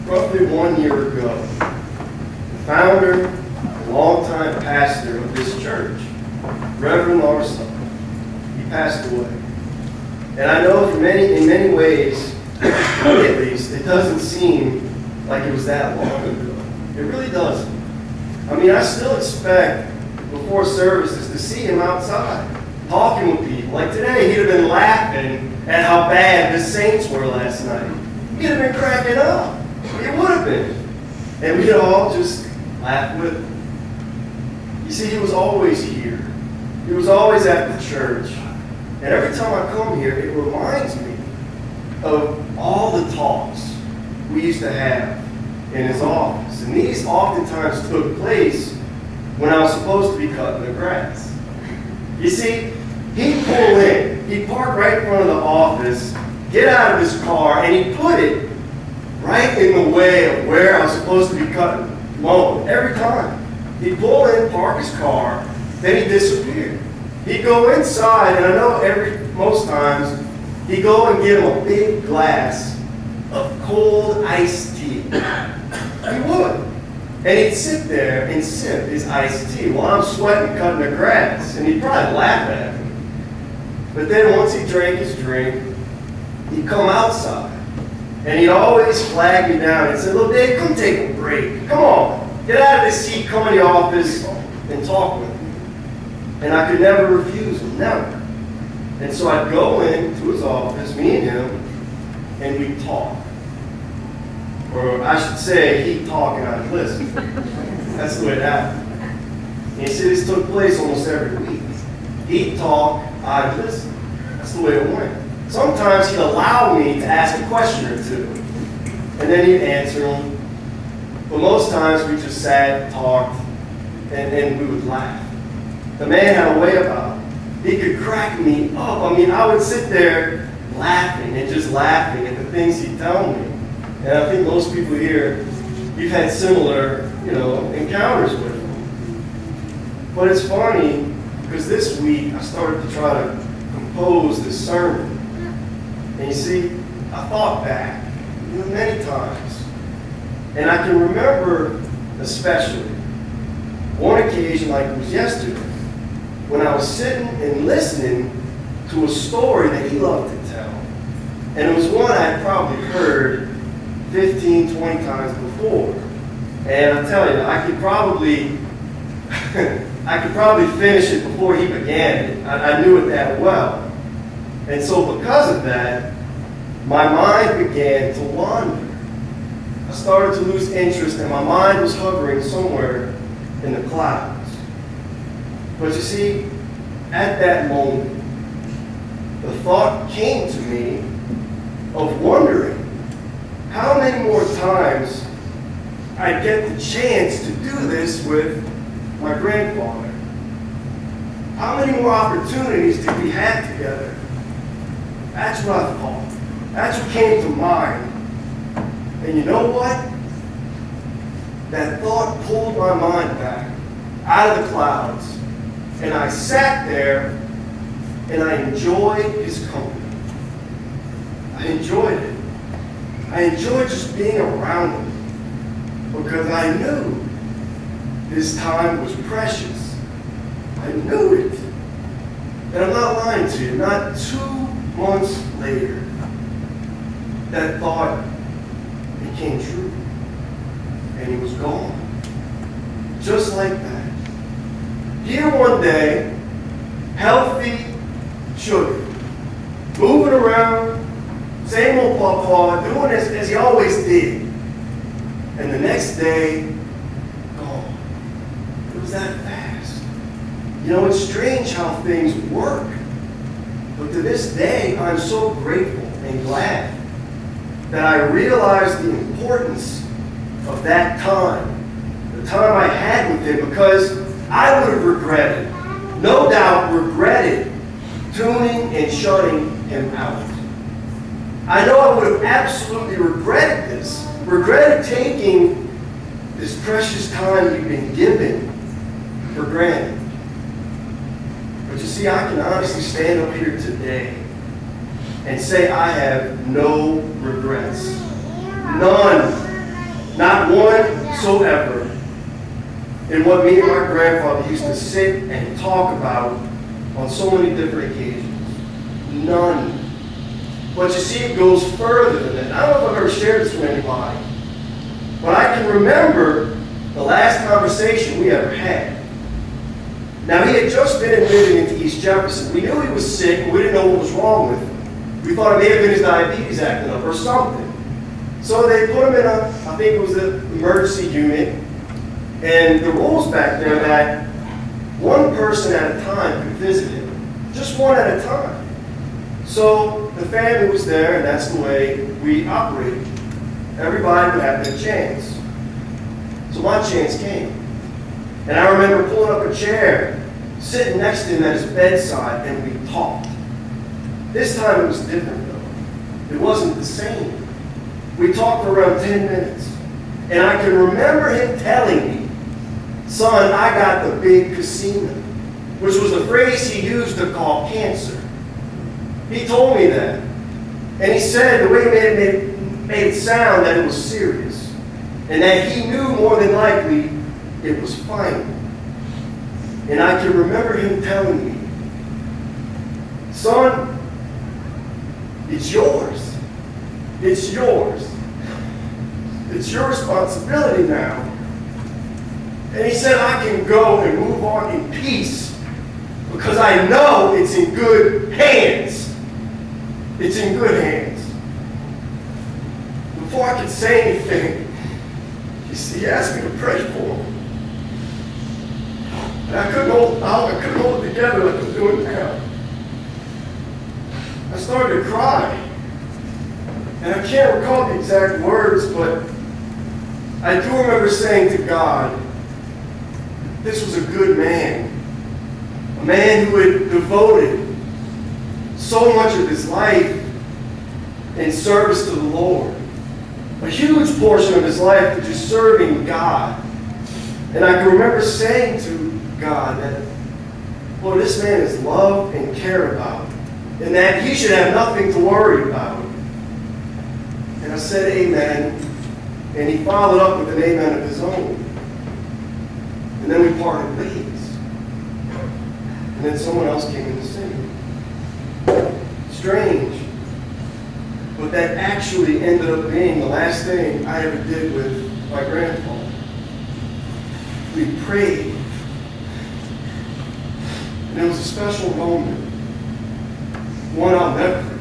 roughly 1 year ago, the founder and longtime pastor of this church, Reverend Lauricella, he passed away. And I know in many ways, at least, it doesn't seem like it was that long ago. It really doesn't. I mean, I still expect before services to see him outside, talking with people. Like today, he'd have been laughing at how bad the Saints were last night. He'd have been cracking up. He would have been. And we'd all just laugh with him. You see, he was always here. He was always at the church. And every time I come here, it reminds me of all the talks we used to have in his office. And these oftentimes took place when I was supposed to be cutting the grass. You see, he'd pull in, he'd park right in front of the office, get out of his car, and he'd put it right in the way of where I was supposed to be cutting lawn every time. He'd pull in, park his car, then he'd disappear. He'd go inside, and I know most times, he'd go and get him a big glass of cold iced tea. He would. And he'd sit there and sip his iced tea while I'm sweating cutting the grass. And he'd probably laugh at me. But then once he drank his drink, he'd come outside. And he'd always flag me down and say, "Look, Dave, come take a break. Come on. Get out of this seat, come in the office, and talk with me." And I could never refuse him, never. And so I'd go into his office, me and him, and we'd talk. Or I should say, he'd talk and I'd listen. That's the way it happened. And you see, this took place almost every week. He'd talk, I'd listen. That's the way it went. Sometimes he'd allow me to ask a question or two, and then he'd answer them. But most times we just sat, talked, and we would laugh. The man had a way about him. He could crack me up. I mean, I would sit there laughing and just laughing at the things he'd tell me. And I think most people here, you've had similar, encounters with him. But it's funny, because this week I started to try to compose this sermon. And you see, I thought back many times. And I can remember especially one occasion, like it was yesterday, when I was sitting and listening to a story that he loved to tell. And it was one I had probably heard 15, 20 times before. And I tell you, I could probably finish it before he began it. I knew it that well. And so because of that, my mind began to wander. I started to lose interest, and my mind was hovering somewhere in the clouds. But you see, at that moment, the thought came to me of wondering how many more times I'd get the chance to do this with my grandfather. How many more opportunities did we have together? That's what I thought. That's what came to mind. And you know what? That thought pulled my mind back out of the clouds. And I sat there and I enjoyed his company. I enjoyed it. I enjoyed just being around him because I knew his time was precious. I knew it. And I'm not lying to you, not 2 months later, that thought became true. And he was gone. Just like that. Here one day, healthy Sugar, moving around, same old pawpaw, doing as he always did. And the next day, gone. It was that fast. It's strange how things work. But to this day, I'm so grateful and glad that I realized the importance of that time, the time I had with him, because I would have regretted, no doubt regretted, tuning and shutting him out. I know I would have absolutely regretted this, regretted taking this precious time you've been given for granted. But you see, I can honestly stand up here today and say I have no regrets. None. not one soever in what me and my grandfather used to sit and talk about on so many different occasions. None. But you see, it goes further than that. I don't know if I've ever shared this with anybody, but I can remember the last conversation we ever had. Now, he had just been admitted into East Jefferson. We knew he was sick, and we didn't know what was wrong with him. We thought it may have been his diabetes acting up or something. So they put him in I think it was the emergency unit, and the rules back there that one person at a time could visit him, just one at a time. So the family was there, and that's the way we operated. Everybody would have their chance. So my chance came. And I remember pulling up a chair, sitting next to him at his bedside, and we talked. This time it was different, though. It wasn't the same. We talked for around 10 minutes. And I can remember him telling me, son, I got the big casino, which was a phrase he used to call cancer. He told me that. And he said the way he made it sound that it was serious. And that he knew more than likely it was final. And I can remember him telling me, son, it's yours. It's yours. It's your responsibility now. And he said, I can go and move on in peace because I know it's in good hands. It's in good hands. Before I could say anything, he asked me to pray for him. And I couldn't hold it together like I'm doing now. I started to cry. And I can't recall the exact words, but I do remember saying to God, this was a good man. A man who had devoted so much of his life in service to the Lord. A huge portion of his life to just serving God. And I can remember saying to God that, Lord, this man is loved and cared about, and that he should have nothing to worry about. And I said, amen. And he followed up with an amen of his own. And then we parted ways. And then someone else came in to sing. Strange. But that actually ended up being the last thing I ever did with my grandfather. We prayed. And it was a special moment. One I'll never forget.